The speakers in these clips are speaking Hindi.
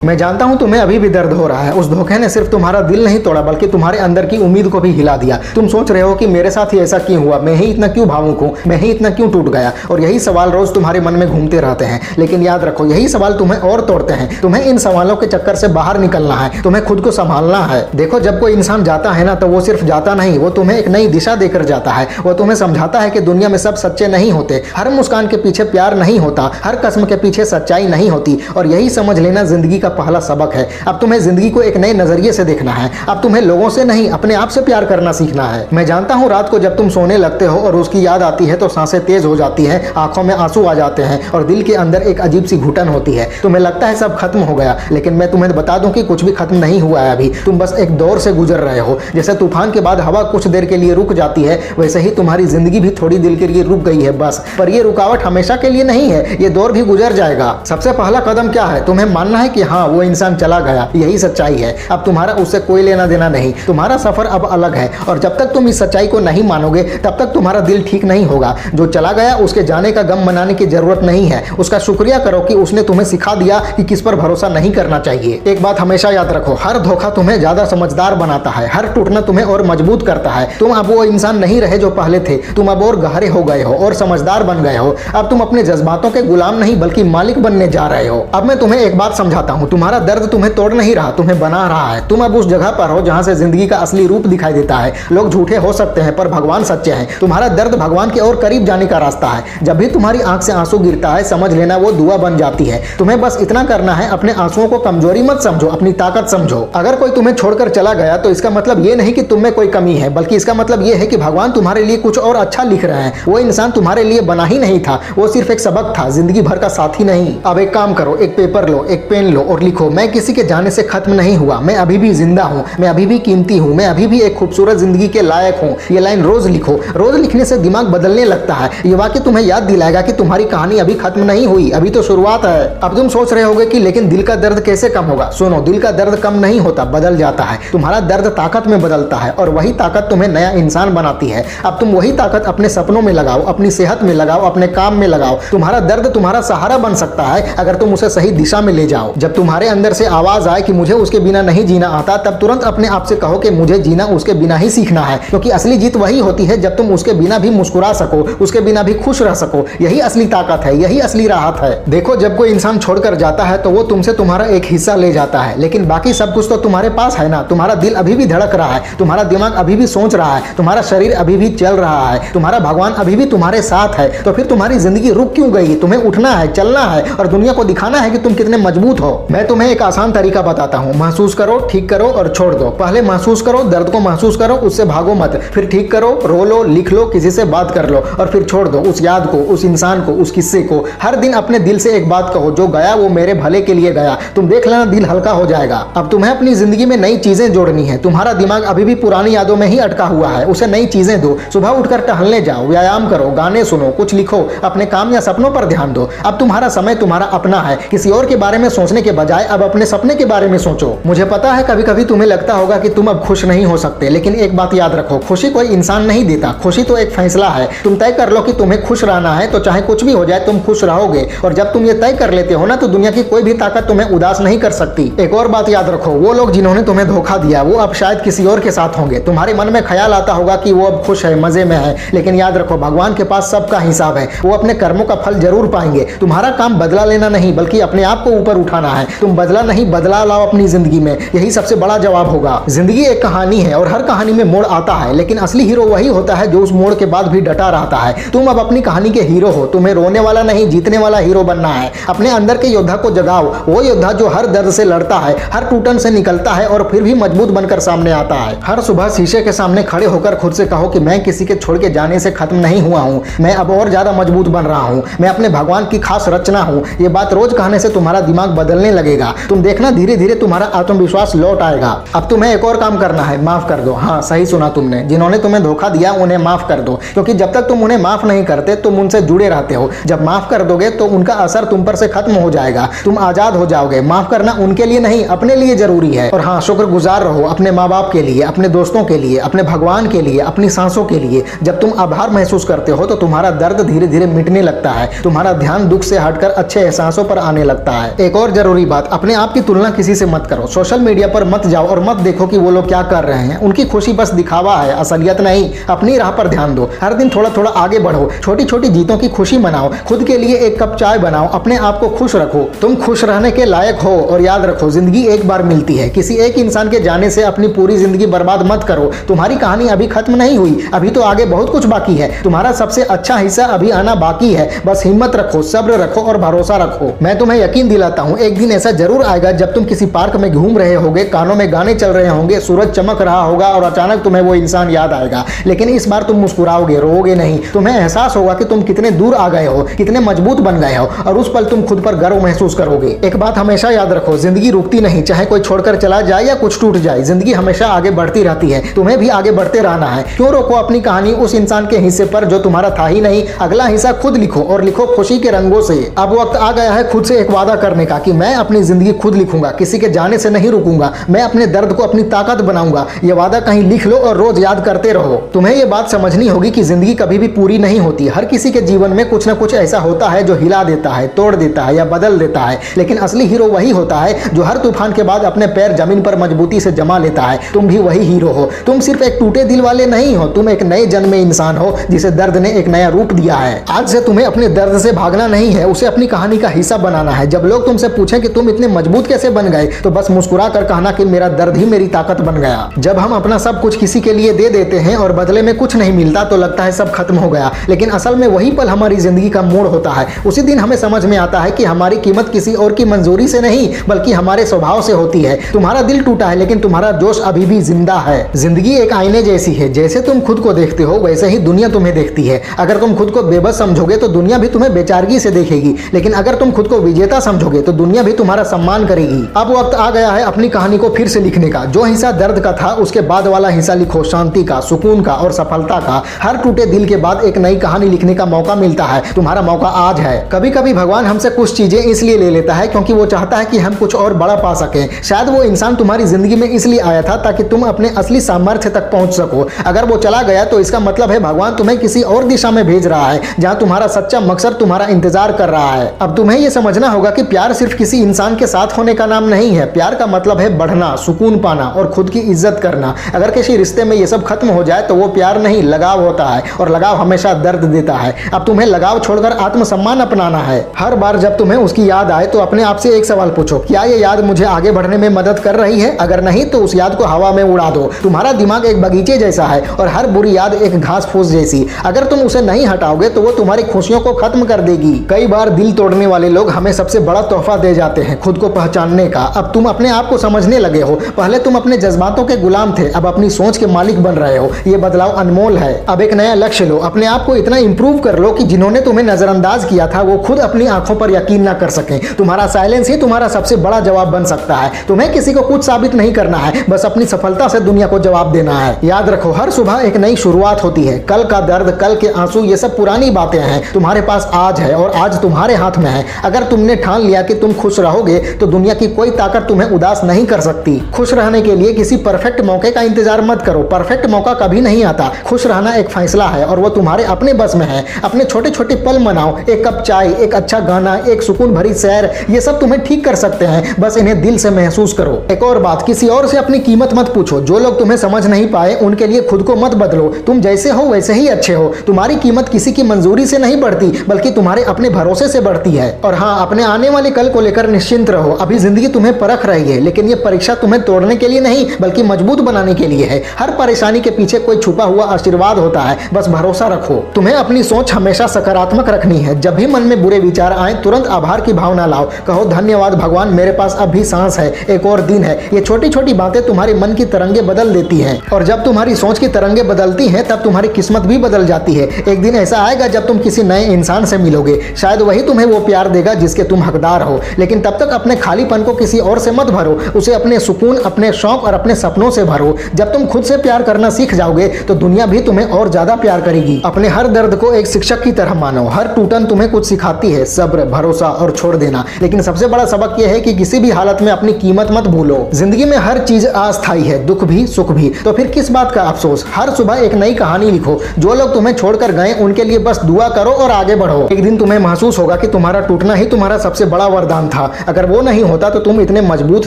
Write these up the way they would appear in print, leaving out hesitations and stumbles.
मैं जानता हूँ तुम्हें अभी भी दर्द हो रहा है। उस धोखे ने सिर्फ तुम्हारा दिल नहीं तोड़ा बल्कि तुम्हारे अंदर की उम्मीद को भी हिला दिया। तुम सोच रहे हो कि मेरे साथ ही ऐसा क्यों हुआ, मैं ही इतना क्यों भावुक हूँ, मैं ही इतना क्यों टूट गया। और यही सवाल रोज तुम्हारे मन में घूमते रहते हैं। लेकिन याद रखो, यही सवाल तुम्हें और तोड़ते हैं। तुम्हें इन सवालों के चक्कर से बाहर निकलना है, तुम्हें खुद को संभालना है। देखो, जब कोई इंसान जाता है ना, तो वो सिर्फ जाता नहीं, वो तुम्हें एक नई दिशा देकर जाता है। वो तुम्हें समझाता है कि दुनिया में सब सच्चे नहीं होते, हर मुस्कान के पीछे प्यार नहीं होता, हर कसम के पीछे सच्चाई नहीं होती। और यही समझ लेना जिंदगी का पहला सबक है। अब तुम्हें जिंदगी को एक नए नजरिए से देखना है। अब तुम्हें लोगों से नहीं, अपने आप से प्यार करना सीखना है। मैं जानता हूँ रात को जब तुम सोने लगते हो और उसकी याद आती है तो सांसें तेज हो जाती है, आंखों में आंसू आ जाते हैं और दिल के अंदर एक अजीब सी घुटन होती है। तुम्हें लगता है सब खत्म हो गया, लेकिन मैं तुम्हें बता दूं कि कुछ भी खत्म नहीं हुआ है। अभी तुम बस एक दौर से गुजर रहे हो। जैसे तूफान के बाद हवा कुछ देर के लिए रुक जाती है, वैसे ही तुम्हारी जिंदगी भी थोड़ी देर के लिए रुक गई है बस। पर ये रुकावट हमेशा के लिए नहीं है, ये दौर भी गुजर जाएगा। सबसे पहला कदम क्या है? तुम्हें मानना है कि हाँ, वो इंसान चला गया, यही सच्चाई है। अब तुम्हारा उससे कोई लेना देना नहीं, तुम्हारा सफर अब अलग है। और जब तक तुम इस सच्चाई को नहीं मानोगे तब तक तुम्हारा दिल ठीक नहीं होगा। जो चला गया उसके जाने का गम मनाने की जरूरत नहीं है, उसका शुक्रिया करो कि उसने तुम्हें सिखा दिया कि किस पर भरोसा नहीं करना चाहिए। एक बात हमेशा याद रखो, हर धोखा तुम्हें ज्यादा समझदार बनाता है, हर टूटना तुम्हें और मजबूत करता है। तुम अब वो इंसान नहीं रहे जो पहले थे, तुम अब और गहरे हो गए हो और समझदार बन गए हो। अब तुम अपने जज्बातों के गुलाम नहीं बल्कि मालिक बनने जा रहे हो। अब मैं तुम्हें एक बात समझाता हूँ, तुम्हारा दर्द तुम्हें तोड़ नहीं रहा, तुम्हें बना रहा है। तुम अब उस जगह पर हो जहाँ से जिंदगी का असली रूप दिखाई देता है। लोग झूठे हो सकते हैं पर भगवान सच्चे हैं। तुम्हारा दर्द भगवान के और करीब जाने का रास्ता है। जब भी तुम्हारी आंख से आंसू गिरता है, समझ लेना वो दुआ बन जाती है। तुम्हें बस इतना करना है, अपने आंसुओं को कमजोरी मत समझो, अपनी ताकत समझो। अगर कोई तुम्हें छोड़कर चला गया तो इसका मतलब ये नहीं कि तुम में कोई कमी है, बल्कि इसका मतलब ये है कि भगवान तुम्हारे लिए कुछ और अच्छा लिख रहे हैं। वो इंसान तुम्हारे लिए बना ही नहीं था, वो सिर्फ एक सबक था, जिंदगी भर का साथी नहीं। अब एक काम करो, एक पेपर लो, एक पेन लो और लिखो, मैं किसी के जाने से खत्म नहीं हुआ, मैं अभी भी जिंदा हूँ, मैं अभी भी कीमती हूँ, मैं अभी भी एक खूबसूरत जिंदगी के लायक हूँ। ये लाइन रोज लिखो। रोज लिखने से दिमाग बदलने लगता है। ये वाक्य तुम्हें याद दिलाएगा कि तुम्हारी कहानी अभी खत्म नहीं हुई, अभी तो शुरुआत है। अब तुम सोच रहे होगे कि लेकिन दिल का दर्द कैसे कम होगा? सुनो, दिल का दर्द कम नहीं होता, बदल जाता है। तुम्हारा दर्द ताकत में बदलता है और वही ताकत तुम्हें नया इंसान बनाती है। अब तुम वही ताकत अपने सपनों में लगाओ, अपनी सेहत में लगाओ, अपने काम में लगाओ। तुम्हारा दर्द तुम्हारा सहारा बन सकता है अगर तुम उसे सही दिशा में ले जाओ। जब तुम्हारे अंदर से आवाज आए कि मुझे उसके बिना नहीं जीना आता, तब तुरंत अपने आप से कहो कि मुझे जीना उसके बिना ही सीखना है। क्योंकि असली जीत वही होती है जब तुम उसके बिना भी मुस्कुरा सको, उसके बिना भी खुश रह सको। यही असली ताकत है, यही असली राहत है। देखो, जब कोई इंसान छोड़कर जाता है तो वो तुमसे तुम्हारा एक हिस्सा ले जाता है, लेकिन बाकी सब कुछ तो तुम्हारे पास है ना। तुम्हारा दिल अभी भी धड़क रहा है, तुम्हारा दिमाग अभी भी सोच रहा है, तुम्हारा शरीर अभी भी चल रहा है, तुम्हारा भगवान अभी भी तुम्हारे साथ है। तो फिर तुम्हारी जिंदगी रुक क्यों गई? तुम्हें उठना है, चलना है और दुनिया को दिखाना है कि तुम कितने मजबूत हो। मैं तुम्हें एक आसान तरीका बताता हूँ। महसूस करो, ठीक करो और छोड़ दो। पहले महसूस करो, दर्द को महसूस करो, उससे भागो मत। फिर ठीक करो, रो लो, लिख लो, किसी से बात कर लो और फिर छोड़ दो उस याद को, उस इंसान को, उस किस्से को। हर दिन अपने दिल से एक बात कहो, जो गया वो मेरे भले के लिए गया। तुम देख लेना, दिल हल्का हो जाएगा। अब तुम्हें अपनी जिंदगी में नई चीजें जोड़नी है। तुम्हारा दिमाग अभी भी पुरानी यादों में ही अटका हुआ है, उसे नई चीजें दो। सुबह उठकर टहलने जाओ, व्यायाम करो, गाने सुनो, कुछ लिखो, अपने काम या सपनों पर ध्यान दो। अब तुम्हारा समय तुम्हारा अपना है। किसी और के बारे में सोचने के बजाय अब अपने सपने के बारे में सोचो। मुझे पता है कभी कभी तुम्हें लगता होगा कि तुम अब खुश नहीं हो सकते, लेकिन एक बात याद रखो, खुशी कोई इंसान नहीं देता, खुशी तो एक फैसला है। तुम तय कर लो कि तुम्हें खुश रहना है तो चाहे कुछ भी हो जाए तुम खुश रहोगे। और जब तुम ये तय कर लेते हो ना, तो दुनिया की कोई भी ताकत तुम्हें उदास नहीं कर सकती। एक और बात याद रखो, वो लोग जिन्होंने तुम्हें धोखा दिया वो अब शायद किसी और के साथ होंगे। तुम्हारे मन में ख्याल आता होगा कि वो अब खुश है, मजे में है, लेकिन याद रखो भगवान के पास सबका हिसाब है। वो अपने कर्मों का फल जरूर पाएंगे। तुम्हारा काम बदला लेना नहीं बल्कि अपने आप को ऊपर उठाना है। तुम बदला नहीं, बदला लाओ अपनी जिंदगी में, यही सबसे बड़ा जवाब होगा। जिंदगी एक कहानी है और हर कहानी में मोड़ आता है, लेकिन असली हीरो वही होता है जो उस मोड़ के बाद भी डटा रहता है। तुम अब अपनी कहानी के हीरो हो। तुम्हें रोने वाला नहीं, जीतने वाला हीरो बनना है। अपने अंदर के योद्धा को जगाओ, वो योद्धा जो हर दर्द से लड़ता है, हर टूटन से निकलता है और फिर भी मजबूत बनकर सामने आता है। हर सुबह शीशे के सामने खड़े होकर खुद से कहो कि मैं किसी के छोड़ के जाने से खत्म नहीं हुआ हूँ, मैं अब और ज्यादा मजबूत बन रहा हूँ, मैं अपने भगवान की खास रचना हूँ। ये बात रोज कहने से तुम्हारा दिमाग बदलने लगेगा। तुम देखना, धीरे धीरे तुम्हारा आत्मविश्वास लौट आएगा। अब तुम्हें एक और काम करना है, माफ कर दो। हाँ, सही सुना तुमने, जिन्होंने तुम्हें धोखा दिया उन्हें माफ कर दो, क्योंकि जब तक तुम उन्हें माफ नहीं करते तुम उनसे जुड़े रहते हो। जब माफ कर दोगे तो उनका असर तुम पर से खत्म हो जाएगा, तुम आजाद हो जाओगे। माफ करना उनके लिए नहीं, अपने लिए जरूरी है। और हाँ, शुक्रगुजार रहो अपने माँ बाप के लिए, अपने दोस्तों के लिए, अपने भगवान के लिए, अपनी सांसों के लिए। जब तुम आभार महसूस करते हो तो तुम्हारा दर्द धीरे धीरे मिटने लगता है, तुम्हारा ध्यान दुख से हटकर अच्छे एहसासों पर आने लगता है। एक और जरूरी बात, बात, अपने आप की तुलना किसी से मत करो। सोशल मीडिया पर मत जाओ और मत देखो कि वो लोग क्या कर रहे हैं। उनकी खुशी बस दिखावा है, असलियत नहीं। अपनी राह पर ध्यान दो, हर दिन थोड़ा थोड़ा आगे बढ़ो, छोटी छोटी जीतों की खुशी मनाओ, खुद के लिए एक कप चाय बनाओ, अपने आप को खुश रखो। तुम खुश रहने के लायक हो। और याद रखो, जिंदगी एक बार मिलती है। किसी एक इंसान के जाने से अपनी पूरी जिंदगी बर्बाद मत करो। तुम्हारी कहानी अभी खत्म नहीं हुई, अभी तो आगे बहुत कुछ बाकी है। तुम्हारा सबसे अच्छा हिस्सा अभी आना बाकी है। बस हिम्मत रखो, सब्र रखो और भरोसा रखो। मैं तुम्हें यकीन दिलाता हूँ, एक दिन ऐसा जरूर आएगा जब तुम किसी पार्क में घूम रहे होगे, कानों में गाने चल रहे होंगे, सूरज चमक रहा होगा और अचानक तुम्हें वो इंसान याद आएगा। लेकिन इस बार तुम मुस्कुराओगे, रोओगे नहीं। तुम्हें एहसास होगा कि तुम कितने दूर आ गए हो, कितने मजबूत बन गए हो, और उस पल तुम खुद पर गर्व महसूस करोगे। एक बात हमेशा याद रखो, जिंदगी रुकती नहीं। चाहे कोई छोड़कर चला जाए या कुछ टूट जाए, जिंदगी हमेशा आगे बढ़ती रहती है। तुम्हें भी आगे बढ़ते रहना है। क्यों रोको अपनी कहानी उस इंसान के हिस्से पर जो तुम्हारा था ही नहीं। अगला हिस्सा खुद लिखो और लिखो खुशी के रंगों से। अब वक्त आ गया है खुद से एक वादा करने का कि मैं अपनी जिंदगी खुद लिखूंगा, किसी के जाने से नहीं रुकूंगा। मैं अपने दर्द को अपनी ताकत बनाऊंगा। ये वादा कहीं लिख लो और रोज याद करते रहो। तुम्हें ये बात समझनी होगी कि जिंदगी कभी भी पूरी नहीं होती। हर किसी के जीवन में कुछ ना कुछ ऐसा होता है जो हिला देता है, तोड़ देता है या बदल देता है। लेकिन असली हीरो वही होता है जो हर तूफान के बाद अपने पैर जमीन पर मजबूती से जमा लेता है। तुम भी वही हीरो हो। तुम सिर्फ एक टूटे दिल वाले नहीं हो, तुम एक नए जन्मे इंसान हो जिसे दर्द ने एक नया रूप दिया है। आज से तुम्हें अपने दर्द से भागना नहीं है, उसे अपनी कहानी का हिस्सा बनाना है। जब लोग तुमसे पूछें कि तुम इतने मजबूत कैसे बन गए, तो बस मुस्कुरा कर कहना कि मेरा दर्द ही मेरी ताकत बन गया। जब हम अपना सब कुछ किसी के लिए दे देते हैं और बदले में कुछ नहीं मिलता, तो लगता है सब खत्म हो गया। लेकिन असल में वही पल हमारी जिंदगी का मोड़ होता है। उसी दिन हमें समझ में आता है कि हमारी कीमत किसी और की मंजूरी से नहीं, बल्कि हमारे स्वभाव से होती है। तुम्हारा दिल टूटा है, लेकिन तुम्हारा जोश अभी भी जिंदा है। जिंदगी एक आईने जैसी है, जैसे तुम खुद को देखते हो वैसे ही दुनिया तुम्हें देखती है। अगर तुम खुद को बेबस समझोगे तो दुनिया भी तुम्हें बेचारगी से देखेगी, लेकिन अगर तुम खुद को विजेता समझोगे तो दुनिया भी तुम्हारा सम्मान करेगी। अब वक्त आ गया है अपनी कहानी को फिर से लिखने का। जो हिस्सा दर्द का था, उसके बाद वाला हिस्सा लिखो शांति का, सुकून का और सफलता का। हर टूटे दिल के बाद एक नई कहानी लिखने का मौका मिलता है। तुम्हारा मौका आज है। कभी कभी भगवान हमसे कुछ चीजें इसलिए ले लेता है क्योंकि वो चाहता है कि हम कुछ और बड़ा पा सकें। शायद वो इंसान तुम्हारी जिंदगी में इसलिए आया था ताकि तुम अपने असली सामर्थ्य तक पहुंच सको। अगर वो चला गया तो इसका मतलब है भगवान तुम्हें किसी और दिशा में भेज रहा है, जहां तुम्हारा सच्चा मकसद तुम्हारा इंतजार कर रहा है। अब तुम्हें यह समझना होगा कि प्यार सिर्फ किसी इंसान के साथ होने का नाम नहीं है। प्यार का मतलब है बढ़ना, सुकून पाना और खुद की इज्जत करना। अगर किसी रिश्ते में ये सब खत्म हो जाए तो वो प्यार नहीं, लगाव होता है, और लगाव हमेशा दर्द देता है। अब तुम्हें लगाव छोड़कर आत्मसम्मान अपनाना है। हर बार जब तुम्हें उसकी याद आए तो अपने आप से एक सवाल पूछो, क्या ये याद मुझे आगे बढ़ने में मदद कर रही है? अगर नहीं तो उस याद को हवा में उड़ा दो। तुम्हारा दिमाग एक बगीचे जैसा है और हर बुरी याद एक घास फूस जैसी। अगर तुम उसे नहीं हटाओगे तो वो तुम्हारी खुशियों को खत्म कर देगी। कई बार दिल तोड़ने वाले लोग हमें सबसे बड़ा तोहफा दे जाते हैं, खुद को पहचानने का। अब तुम अपने आप को समझने लगे हो। पहले तुम अपने जज्बातों के गुलाम थे, अब अपनी सोच के मालिक बन रहे हो। ये बदलाव अनमोल है। अब एक नया लक्ष्य लो, अपने आप को इतना इंप्रूव कर लो कि जिन्होंने तुम्हें नजरअंदाज किया था वो खुद अपनी आंखों पर यकीन ना कर सकें। तुम्हारा साइलेंस ही तुम्हारा सबसे बड़ा जवाब बन सकता है। तुम्हें किसी को कुछ साबित नहीं करना है, बस अपनी सफलता से दुनिया को जवाब देना है। याद रखो, हर सुबह एक नई शुरुआत होती है। कल का दर्द, कल के आंसू, ये सब पुरानी बातें हैं। तुम्हारे पास आज है और आज तुम्हारे हाथ में है। अगर तुमने ठान लिया कि तुम खुश रहोगे तो दुनिया की कोई ताकत तुम्हें उदास नहीं कर सकती। खुश रहने के लिए किसी परफेक्ट मौके का इंतजार मत करो। परफेक्ट मौका कभी नहीं आता। खुश रहना एक फैसला है और वो तुम्हारे अपने बस में है। अपने छोटे छोटे पल मनाओ। एक कप चाय, एक अच्छा गाना, एक सुकून भरी सैर, ये सब तुम्हें ठीक कर सकते हैं। बस इन्हें दिल से महसूस करो। एक और बात, किसी और से अपनी कीमत मत पूछो। जो लोग तुम्हें समझ नहीं पाए उनके लिए खुद को मत बदलो। तुम जैसे हो वैसे ही अच्छे हो। तुम्हारी कीमत किसी की मंजूरी से नहीं बढ़ती, बल्कि तुम्हारे अपने भरोसे से बढ़ती है। और हाँ, अपने आने वाले कल को लेकर निश्चिंत रहो। अभी जिंदगी तुम्हें परख रही है, लेकिन ये परीक्षा तुम्हें तोड़ने के लिए नहीं बल्कि मजबूत बनाने के लिए है। हर परेशानी के पीछे कोई छुपा हुआ आशीर्वाद होता है। बस भरोसा रखो। तुम्हें अपनी सोच हमेशा सकारात्मक रखनी है। जब भी मन में बुरे विचार आए तुरंत आभार की भावना लाओ। कहो, धन्यवाद भगवान, मेरे पास अब भी सांस है, एक और दिन है। ये छोटी छोटी बातें तुम्हारे मन की तरंगे बदल देती हैं। और जब तुम्हारी सोच की तरंगे बदलती हैं तब तुम्हारी किस्मत भी बदल जाती है। एक दिन ऐसा आएगा जब तुम किसी नए इंसान से मिलोगे। शायद वही तुम्हें वो प्यार देगा जिसके तुम हकदार हो। लेकिन तब तक अपने खालीपन को किसी और से मत भरो। उसे अपने सुकून, अपने शौक और अपने सपनों से भरो। जब तुम खुद से प्यार करना सीख जाओगे तो दुनिया भी तुम्हें और ज्यादा प्यार करेगी। अपने हर दर्द को एक शिक्षक की तरह मानो। हर टूटन तुम्हें कुछ सिखाती है, सब्र, भरोसा और छोड़ देना। लेकिन सबसे बड़ा सबक यह है कि किसी भी हालत में अपनी कीमत मत भूलो। जिंदगी में हर चीज अस्थायी है, दुख भी सुख भी। तो फिर किस बात का अफसोस। हर सुबह एक नई कहानी लिखो। जो लोग तुम्हें छोड़कर गए उनके लिए बस दुआ करो और आगे बढ़ो। एक दिन तुम्हें महसूस होगा कि तुम्हारा टूटना ही तुम्हारा सबसे बड़ा वरदान था। अगर वो नहीं होता तो तुम इतने मजबूत,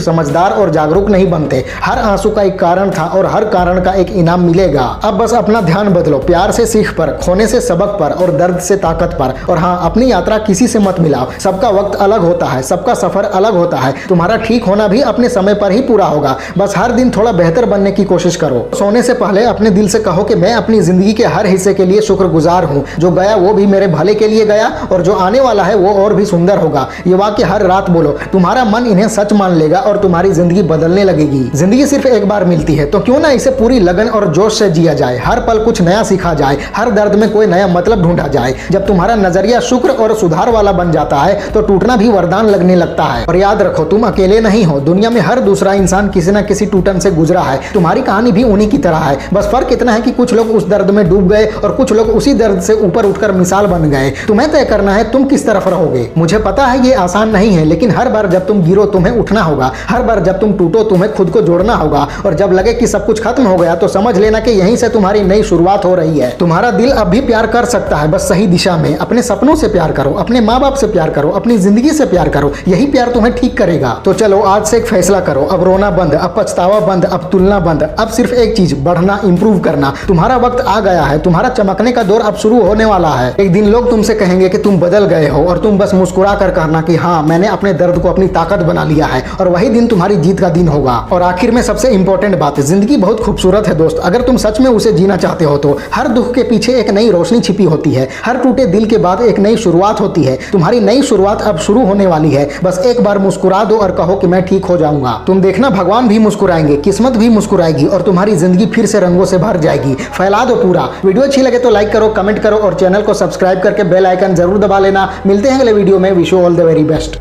समझदार और जागरूक नहीं बनते। हर आंसू का एक कारण था और हर कारण का एक इनाम मिलेगा। अब बस अपना ध्यान बदलो, प्यार से सीख पर, खोने से सबक पर और दर्द से ताकत पर। और हाँ, अपनी यात्रा किसी से मत मिलाओ। सबका वक्त अलग होता है, सबका सफर अलग होता है। तुम्हारा ठीक होना भी अपने समय पर ही पूरा होगा। बस हर दिन थोड़ा बेहतर बनने की कोशिश करो। सोने से पहले अपने दिल से कहो कि मैं अपनी जिंदगी के हर हिस्से के लिए शुक्रगुजार हूँ। जो गया वो भी मेरे भले के लिए गया और जो आने वाला है वो और भी सुंदर होगा। ये वाक्य हर रात बोलो, तुम्हारा मन इन्हें सच मान लेगा और तुम्हारी जिंदगी बदलने लगेगी। जिंदगी सिर्फ एक बार मिलती है, तो क्यों ना इसे पूरी लगन और जोश से जिया जाए। हर पल कुछ नया सीखा जाए, हर दर्द में कोई नया मतलब ढूंढा जाए। जब तुम्हारा नजरिया शुक्र और सुधार वाला बन जाता है तो टूटना भी वरदान लगने लगता है। और याद रखो, तुम अकेले नहीं हो। दुनिया में हर दूसरा इंसान किसी न किसी टूटन से गुजरा है। तुम्हारी कहानी भी उन्हीं की तरह है। बस फर्क इतना है कि कुछ लोग उस दर्द में डूब गए और कुछ लोग उसी दर्द से ऊपर उठकर मिसाल बन गए। तुम्हें तय करना है तुम किस तरफ रहोगे। मुझे पता है ये आसान नहीं है, लेकिन हर बार जब तुम गिरो तुम्हें उठना होगा। हर बार जब तुम टूटो तुम्हें खुद को जोड़ना होगा। और जब लगे कि सब कुछ खत्म हो गया तो समझ लेना कि यहीं से तुम्हारी नई शुरुआत हो रही है। तुम्हारा दिल अब भी प्यार कर सकता है, बस सही दिशा में। अपने सपनों से प्यार करो, अपने माँ बाप से प्यार करो, अपनी जिंदगी से प्यार करो। यही प्यार तुम्हें ठीक करेगा। तो चलो आज से एक फैसला करो। अब रोना बंद, अब पछतावा बंद, अब तुलना बंद। अब सिर्फ एक चीज, बढ़ना, इंप्रूव करना। तुम्हारा वक्त आ गया है। तुम्हारा चमकने का दौर अब शुरू होने वाला है। एक दिन लोग तुमसे कहेंगे कि तुम बदल गए हो और तुम बस मुस्कुरा कर कहना कि हाँ, मैंने अपने दर्द को अपनी ताकत बना लिया है। और वही दिन तुम्हारी जीत का दिन होगा। और आखिर में सबसे इंपॉर्टेंट बात, जिंदगी बहुत खूबसूरत है दोस्त। अगर तुम सच में उसे जीना चाहते हो तो हर दुख के पीछे एक नई रोशनी छिपी होती है। हर टूटे दिल के बाद एक नई शुरुआत होती है। तुम्हारी नई शुरुआत अब शुरू होने वाली है। बस एक बार मुस्कुरा दो और कहो कि मैं ठीक हो जाऊंगा। तुम देखना, भगवान भी मुस्कुराएंगे, किस्मत भी मुस्कुराएगी और तुम्हारी जिंदगी फिर से रंगों से भर जाएगी। फैला दो पूरा। वीडियो अच्छी लगे तो लाइक करो, कमेंट करो और चैनल को सब्सक्राइब करके बेल आइकन जरूर दबा लेना। मिलते हैं अगले वीडियो में। Wish you all the very best.